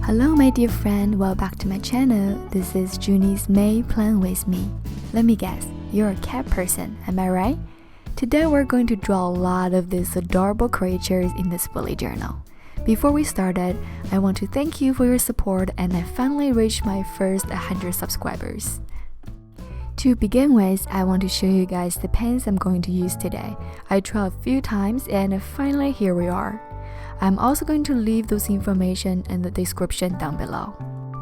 Hello my dear friend, welcome back to my channel. This is Junie's May playing with me. Let me guess, you're a cat person, am I right? Today we're going to draw a lot of these adorable creatures in this bullet journal. Before we started, I want to thank you for your support and I finally reached my first 100 subscribers. To begin with, I want to show you guys the pens I'm going to use today. I tried a few times and finally here we are. I'm also going to leave those information in the description down below.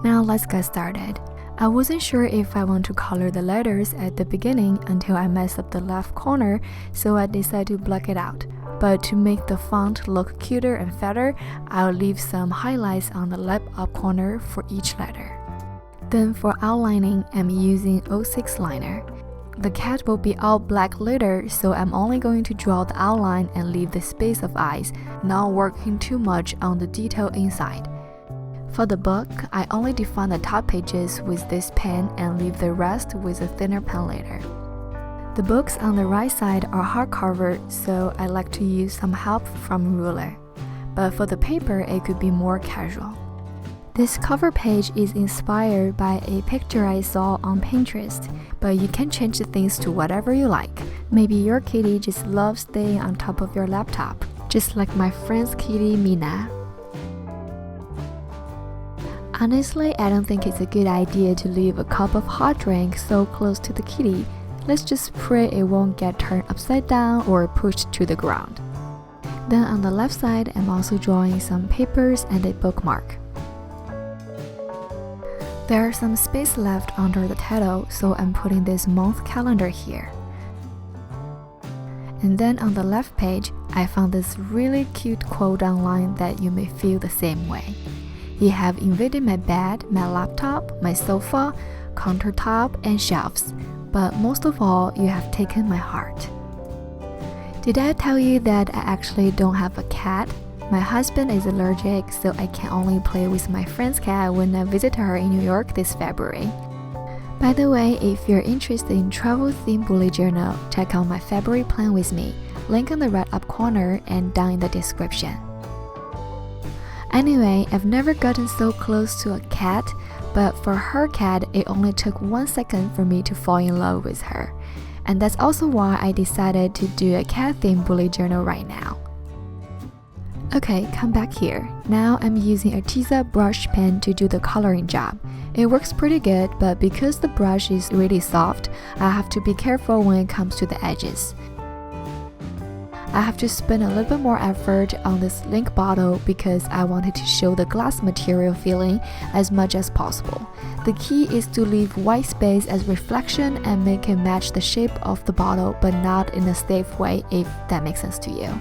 Now let's get started. I wasn't sure if I want to color the letters at the beginning until I mess up the left corner, so I decided to black it out. But to make the font look cuter and fatter, I'll leave some highlights on the left up corner for each letter. Then for outlining, I'm using 06 liner. The cat will be all black later, so I'm only going to draw the outline and leave the space of eyes, not working too much on the detail inside. For the book, I only define the top pages with this pen and leave the rest with a thinner pen later. The books on the right side are hardcover, so I like to use some help from ruler. But for the paper, it could be more casual. This cover page is inspired by a picture I saw on Pinterest, but you can change the things to whatever you like. Maybe your kitty just loves staying on top of your laptop, just like my friend's kitty Mina. Honestly, I don't think it's a good idea to leave a cup of hot drink so close to the kitty. Let's just pray it won't get turned upside down or pushed to the ground. Then on the left side, I'm also drawing some papers and a bookmark. There's some space left under the title, so I'm putting this month calendar here. And then on the left page, I found this really cute quote online that you may feel the same way. You have invaded my bed, my laptop, my sofa, countertop, and shelves, but most of all, you have taken my heart. Did I tell you that I actually don't have a cat? My husband is allergic, so I can only play with my friend's cat when I visit her in New York this February. By the way, if you're interested in travel-themed bullet journal, check out my February plan with me, link in the right up corner and down in the description. Anyway, I've never gotten so close to a cat, but for her cat, it only took 1 second for me to fall in love with her. And that's also why I decided to do a cat-themed bullet journal right now. Okay, come back here. Now I'm using a Tiza brush pen to do the coloring job. It works pretty good, but because the brush is really soft, I have to be careful when it comes to the edges. I have to spend a little bit more effort on this ink bottle because I wanted to show the glass material feeling as much as possible. The key is to leave white space as reflection and make it match the shape of the bottle, but not in a stiff way, if that makes sense to you.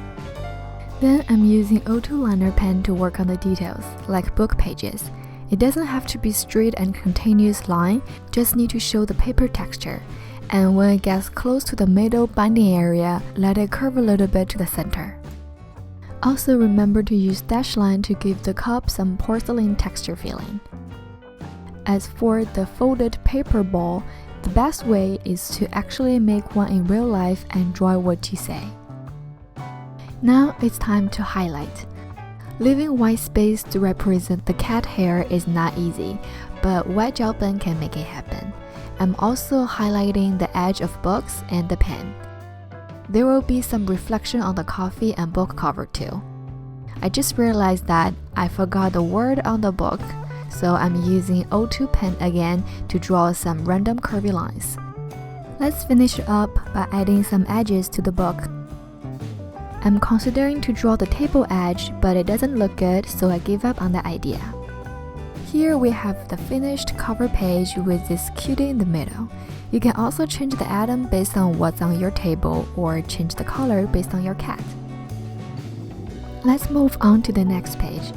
Then I'm using 02 liner pen to work on the details, like book pages. It doesn't have to be straight and continuous line, just need to show the paper texture. And when it gets close to the middle binding area, let it curve a little bit to the center. Also remember to use dash line to give the cup some porcelain texture feeling. As for the folded paper ball, the best way is to actually make one in real life and draw what you say. Now it's time to highlight. Leaving white space to represent the cat hair is not easy, but white gel pen can make it happen. I'm also highlighting the edge of books and the pen. There will be some reflection on the coffee and book cover too. I just realized that I forgot the word on the book, so I'm using 02 pen again to draw some random curvy lines. Let's finish up by adding some edges to the book. I'm considering to draw the table edge, but it doesn't look good, so I gave up on the idea. Here we have the finished cover page with this cutie in the middle. You can also change the atom based on what's on your table or change the color based on your cat. Let's move on to the next page.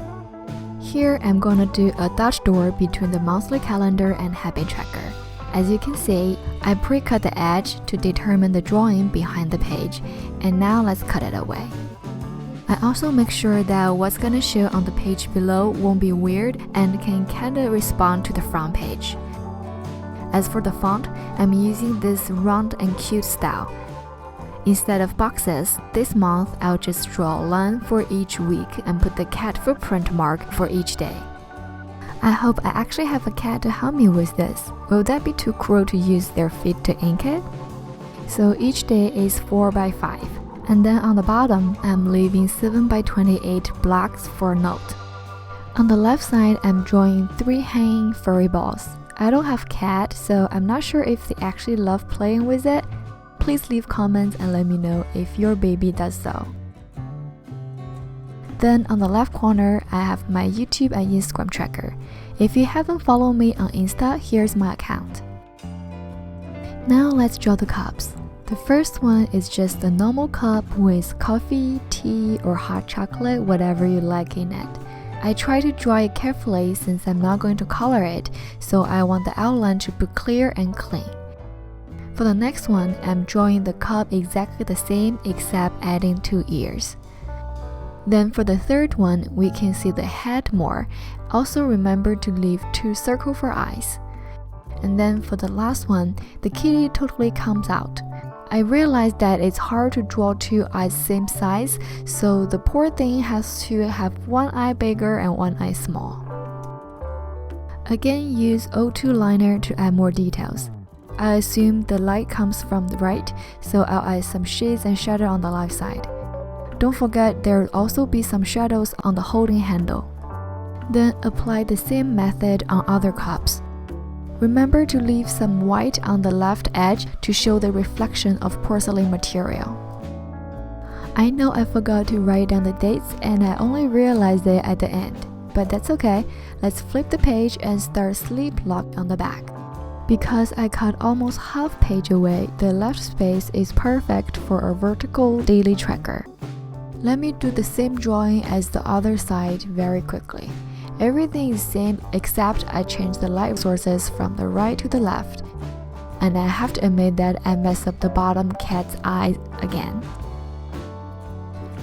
Here I'm gonna do a Dutch door between the monthly calendar and habit tracker. As you can see, I pre-cut the edge to determine the drawing behind the page, and now let's cut it away. I also make sure that what's gonna show on the page below won't be weird and can kinda respond to the front page. As for the font, I'm using this round and cute style. Instead of boxes, this month I'll just draw a line for each week and put the cat footprint mark for each day. I hope I actually have a cat to help me with this. Will that be too cruel to use their feet to ink it? So each day is 4 by 5. And then on the bottom, I'm leaving 7 by 28 blocks for a note. On the left side, I'm drawing 3 hanging furry balls. I don't have cat, so I'm not sure if they actually love playing with it. Please leave comments and let me know if your baby does so. Then on the left corner, I have my YouTube and Instagram tracker. If you haven't followed me on Insta, here's my account. Now let's draw the cups. The first one is just a normal cup with coffee, tea, or hot chocolate, whatever you like in it. I try to draw it carefully since I'm not going to color it, so I want the outline to be clear and clean. For the next one, I'm drawing the cup exactly the same except adding 2 ears. Then for the third one, we can see the head more. Also remember to leave 2 circles for eyes. And then for the last one, the kitty totally comes out. I realized that it's hard to draw 2 eyes same size, so the poor thing has to have 1 eye bigger and 1 eye small. Again, use O2 liner to add more details. I assume the light comes from the right, so I'll add some shades and shadow on the left side. Don't forget there will also be some shadows on the holding handle. Then apply the same method on other cups. Remember to leave some white on the left edge to show the reflection of porcelain material. I know I forgot to write down the dates and I only realized it at the end, but that's okay. Let's flip the page and start sleep lock on the back. Because I cut almost half page away, the left space is perfect for a vertical daily tracker. Let me do the same drawing as the other side very quickly. Everything is same except I changed the light sources from the right to the left. And I have to admit that I messed up the bottom cat's eyes again.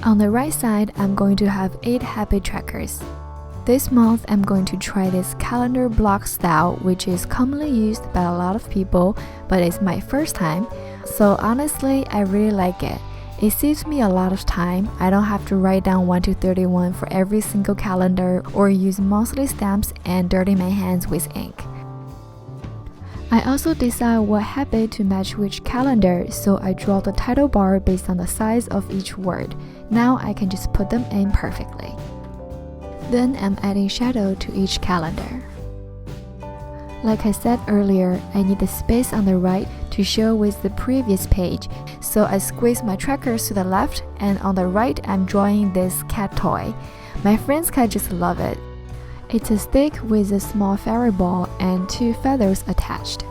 On the right side, I'm going to have 8 habit trackers. This month, I'm going to try this calendar block style, which is commonly used by a lot of people, but it's my first time. So honestly, I really like it. It saves me a lot of time. I don't have to write down 1 to 31 for every single calendar or use monthly stamps and dirty my hands with ink. I also decide what habit to match which calendar, so I draw the title bar based on the size of each word. Now I can just put them in perfectly. Then I'm adding shadow to each calendar. Like I said earlier, I need the space on the right to show with the previous page, so I squeeze my trackers to the left, and on the right I'm drawing this cat toy. My friend's cat just love it. It's a stick with a small fairy ball and 2 feathers attached.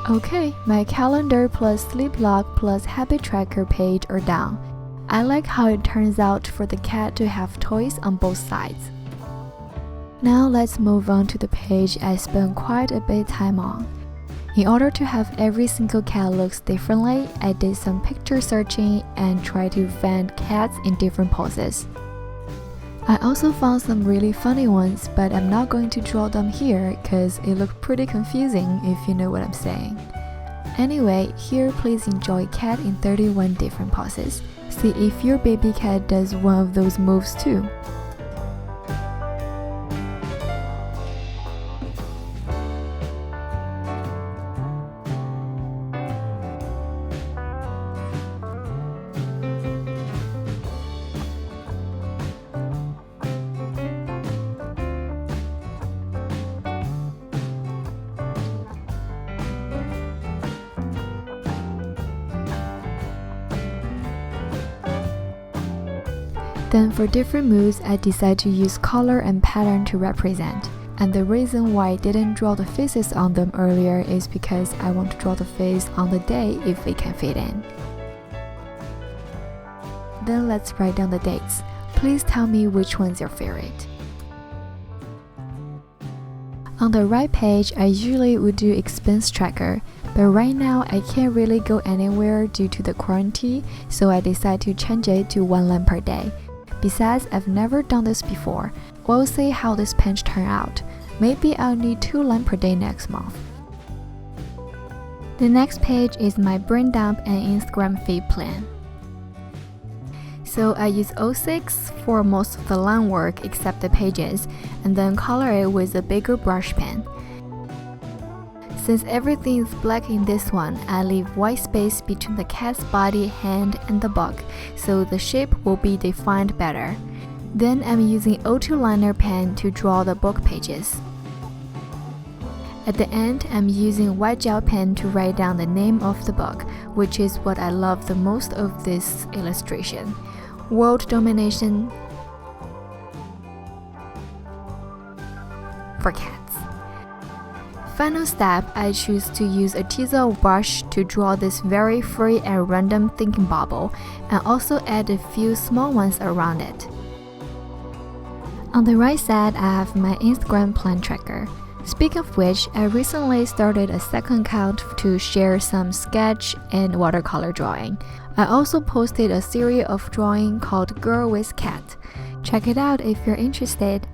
Okay, my calendar plus sleep log plus habit tracker page are done. I like how it turns out for the cat to have toys on both sides. Now let's move on to the page I spent quite a bit of time on. In order to have every single cat looks differently, I did some picture searching and tried to find cats in different poses. I also found some really funny ones, but I'm not going to draw them here because it looked pretty confusing if you know what I'm saying. Anyway, here please enjoy cat in 31 different poses. See if your baby cat does one of those moves too. Then for different moods, I decided to use color and pattern to represent. And the reason why I didn't draw the faces on them earlier is because I want to draw the face on the day if it can fit in. Then let's write down the dates. Please tell me which one's your favorite. On the right page, I usually would do expense tracker, but right now I can't really go anywhere due to the quarantine, so I decided to change it to 1 lamp per day. Besides, I've never done this before. We'll see how this page turns out. Maybe I'll need 2 lamps per day next month. The next page is my brain dump and Instagram feed plan. So I use 06 for most of the line work except the pages, and then color it with a bigger brush pen. Since everything is black in this one, I leave white space between the cat's body, hand, and the book, so the shape will be defined better. Then I'm using 02 liner pen to draw the book pages. At the end, I'm using white gel pen to write down the name of the book, which is what I love the most of this illustration. World Domination for Cats. Final step, I choose to use a teasel brush to draw this very free and random thinking bubble, and also add a few small ones around it. On the right side, I have my Instagram plan tracker. Speaking of which, I recently started a second account to share some sketch and watercolor drawing. I also posted a series of drawing called Girl with Cat. Check it out if you're interested.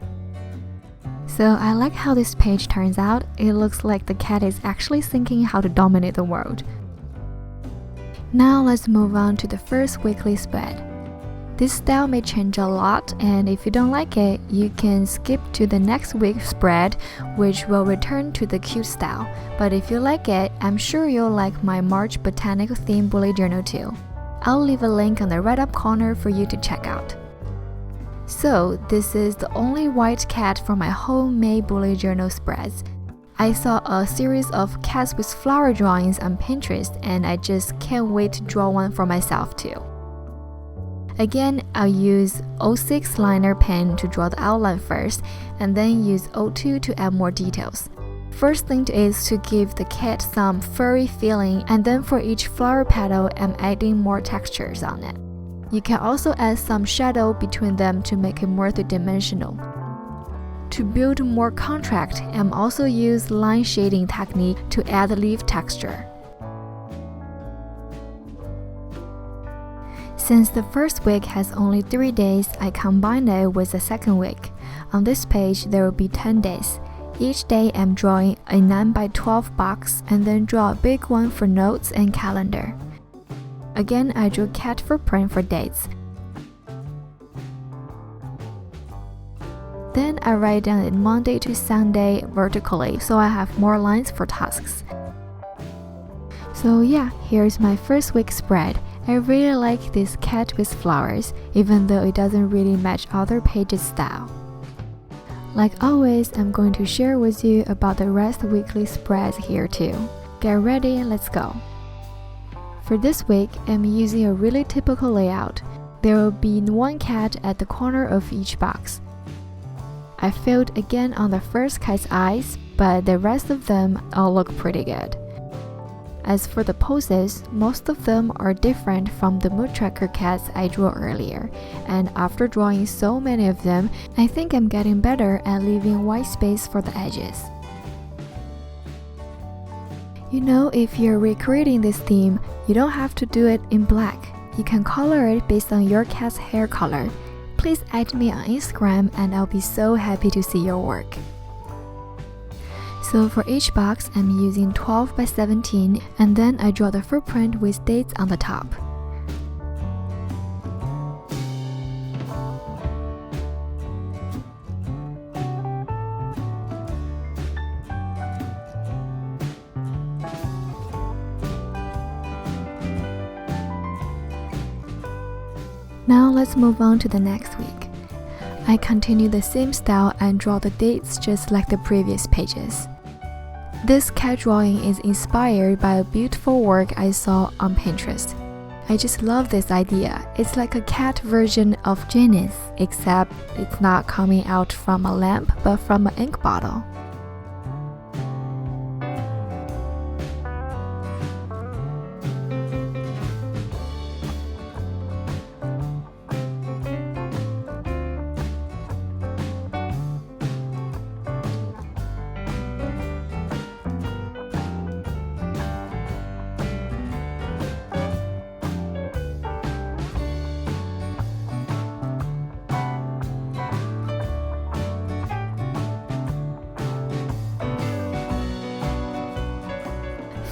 So I like how this page turns out. It looks like the cat is actually thinking how to dominate the world. Now let's move on to the first weekly spread. This style may change a lot, and if you don't like it, you can skip to the next week's spread, which will return to the cute style. But if you like it, I'm sure you'll like my March botanical theme bullet journal too. I'll leave a link on the right up corner for you to check out. So this is the only white cat for my whole May bullet journal spreads. I saw a series of cats with flower drawings on Pinterest, and I just can't wait to draw one for myself too. Again, I'll use 06 liner pen to draw the outline first, and then use 02 to add more details. First thing is to give the cat some furry feeling, and then for each flower petal, I'm adding more textures on it. You can also add some shadow between them to make it more three-dimensional. To build more contrast, I'm also use line shading technique to add leaf texture. Since the first week has only 3 days, I combined it with the second week. On this page, there will be 10 days. Each day, I'm drawing a 9x12 box and then draw a big one for notes and calendar. Again, I drew cat footprint for dates. Then I write down it Monday to Sunday vertically, so I have more lines for tasks. So yeah, here's my first week spread. I really like this cat with flowers, even though it doesn't really match other pages' style. Like always, I'm going to share with you about the rest weekly spreads here too. Get ready, let's go. For this week, I'm using a really typical layout. There will be one cat at the corner of each box. I filled again on the first cat's eyes, but the rest of them all look pretty good. As for the poses, most of them are different from the mood tracker cats I drew earlier, and after drawing so many of them, I think I'm getting better at leaving white space for the edges. You know, if you're recreating this theme, you don't have to do it in black. You can color it based on your cat's hair color. Please add me on Instagram and I'll be so happy to see your work. So for each box, I'm using 12x17, and then I draw the footprint with dates on the top. Now let's move on to the next week. I continue the same style and draw the dates just like the previous pages. This cat drawing is inspired by a beautiful work I saw on Pinterest. I just love this idea. It's like a cat version of Janice, except it's not coming out from a lamp but from an ink bottle.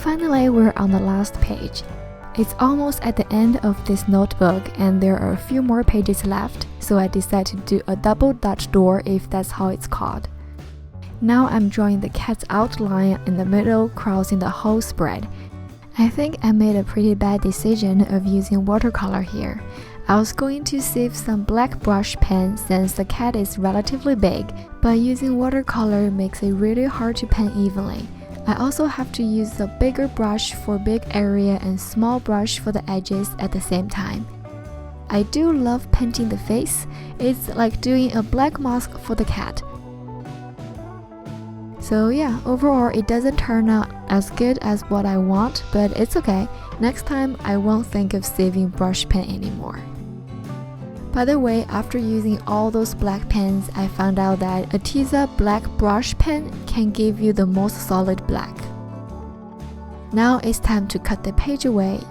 Finally, we're on the last page. It's almost at the end of this notebook and there are a few more pages left, so I decided to do a double Dutch door if that's how it's called. Now I'm drawing the cat's outline in the middle, crossing the whole spread. I think I made a pretty bad decision of using watercolor here. I was going to save some black brush pen since the cat is relatively big, but using watercolor makes it really hard to paint evenly. I also have to use a bigger brush for big area and small brush for the edges at the same time. I do love painting the face. It's like doing a black mask for the cat. So yeah, overall it doesn't turn out as good as what I want, but it's okay. Next time I won't think of saving brush pen anymore. By the way, after using all those black pens, I found out that a Tisa black brush pen can give you the most solid black. Now it's time to cut the page away.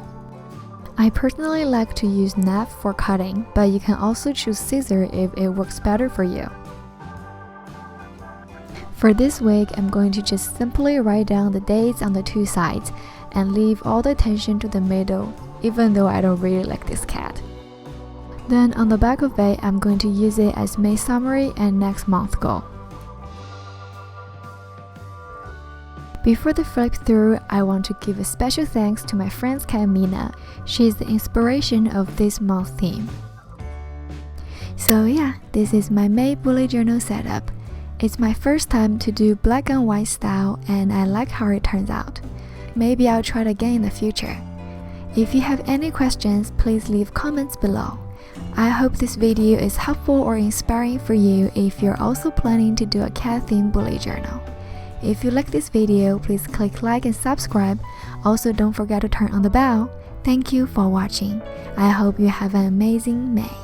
I personally like to use knife for cutting, but you can also choose scissors if it works better for you. For this week, I'm going to just simply write down the dates on the two sides and leave all the attention to the middle, even though I don't really like this cat. Then on the back of it, I'm going to use it as May summary and next month goal. Before the flip through, I want to give a special thanks to my friend's cat Mina. She is the inspiration of this month's theme. So yeah, this is my May bullet journal setup. It's my first time to do black and white style and I like how it turns out. Maybe I'll try it again in the future. If you have any questions, please leave comments below. I hope this video is helpful or inspiring for you if you're also planning to do a cat-themed bullet journal. If you like this video, please click like and subscribe. Also, don't forget to turn on the bell. Thank you for watching. I hope you have an amazing May.